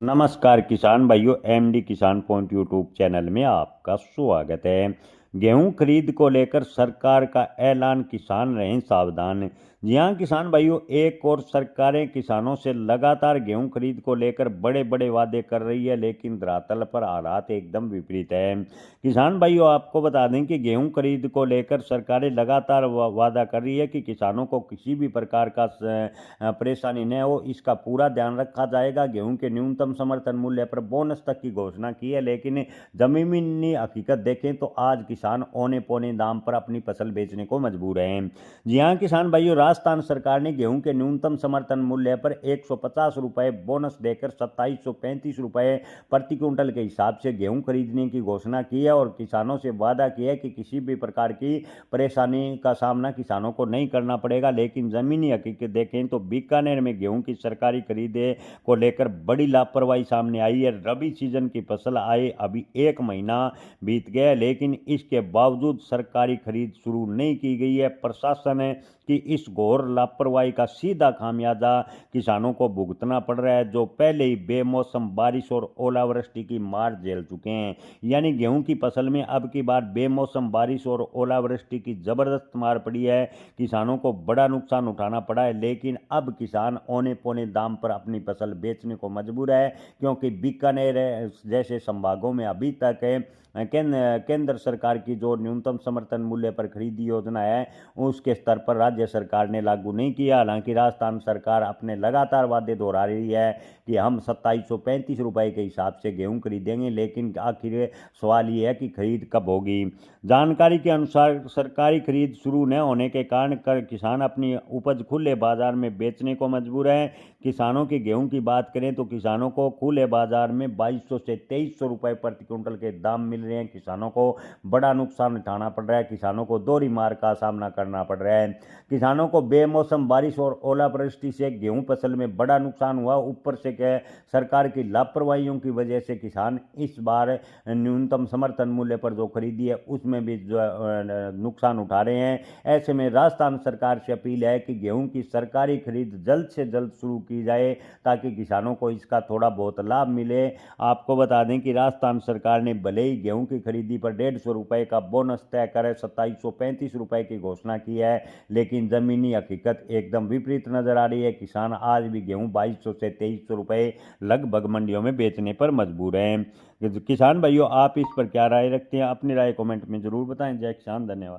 नमस्कार किसान भाइयों, एमडी किसान पॉइंट यूट्यूब चैनल में आपका स्वागत है। गेहूं खरीद को लेकर सरकार का ऐलान, किसान रहें सावधान। जी हां किसान भाइयों, एक और सरकारें किसानों से लगातार गेहूं खरीद को लेकर बड़े बड़े वादे कर रही है, लेकिन धरातल पर हालात एकदम विपरीत है। किसान भाइयों, आपको बता दें कि गेहूं खरीद को लेकर सरकारें लगातार वादा कर रही है कि किसानों को किसी भी प्रकार का परेशानी न हो, इसका पूरा ध्यान रखा जाएगा। गेहूं के न्यूनतम समर्थन मूल्य पर बोनस तक की घोषणा की है, लेकिन जमीनी हकीकत देखें तो आज किसान औने पौने दाम पर अपनी फसल बेचने को मजबूर हैं। जी हां किसान भाइयों, राजस्थान सरकार ने गेहूं के न्यूनतम समर्थन मूल्य पर 150 रुपए बोनस देकर 2735 रुपए प्रति क्विंटल के हिसाब से गेहूं खरीदने की घोषणा की है और किसानों से वादा किया है कि किसी भी प्रकार की परेशानी का सामना किसानों को नहीं करना पड़ेगा। लेकिन जमीनी हकीकत देखें तो बीकानेर में गेहूं की सरकारी खरीदे को लेकर बड़ी लापरवाही सामने आई है। रबी सीजन की फसल आए अभी 1 महीना बीत गया, लेकिन इसके बावजूद सरकारी खरीद शुरू नहीं की गई है। प्रशासन की इस घोर लापरवाही का सीधा खामियाजा किसानों को भुगतना पड़ रहा है, जो पहले ही बेमौसम बारिश और ओलावृष्टि की मार झेल चुके हैं। यानी गेहूं की फसल में अब की बार बेमौसम बारिश और ओलावृष्टि की जबरदस्त मार पड़ी है। किसानों को बड़ा नुकसान उठाना पड़ा है, लेकिन अब किसान औने पौने दाम पर अपनी फसल बेचने को मजबूर है, क्योंकि बीकानेर जैसे संभागों में अभी तक केंद्र सरकार की जो न्यूनतम समर्थन मूल्य पर खरीदी योजना है, उसके स्तर पर राज्य सरकार ने लागू नहीं किया। हालांकि राजस्थान सरकार अपने लगातार वादे दोहरा रही है कि हम 2735 रुपए के हिसाब से गेहूं खरीदेंगे, लेकिन आखिर सवाल ये है कि खरीद कब होगी। जानकारी के अनुसार सरकारी खरीद शुरू न होने के कारण किसान अपनी उपज खुले बाजार में बेचने को मजबूर है। किसानों के गेहूं की बात करें तो किसानों को खुले बाजार में 2200 से 2300 रुपए प्रति क्विंटल के दाम मिल रहे हैं। किसानों को बड़ा नुकसान उठाना पड़ रहा है, किसानों को दोहरी मार का सामना करना पड़ रहा है। किसानों को बेमौसम बारिश और ओलावृष्टि से गेहूं फसल में बड़ा नुकसान हुआ, ऊपर से क्या सरकार की लापरवाहियों की वजह से किसान इस बार न्यूनतम समर्थन मूल्य पर जो खरीदी है उसमें भी नुकसान उठा रहे हैं। ऐसे में राजस्थान सरकार से अपील है कि गेहूं की सरकारी खरीद जल्द से जल्द शुरू की जाए, ताकि किसानों को इसका थोड़ा बहुत लाभ मिले। आपको बता दें कि राजस्थान सरकार ने भले ही गेहूं की खरीदी पर 150 रुपए का बोनस तय कर 2735 रुपए की घोषणा की है, लेकिन जमीनी हकीकत एकदम विपरीत नजर आ रही है। किसान आज भी गेहूं 2200 से 2300 रुपए लगभग मंडियों में बेचने पर मजबूर हैं। किसान भाइयों, आप इस पर क्या राय रखते हैं? अपनी राय कमेंट में जरूर बताएं। जय किसान, धन्यवाद।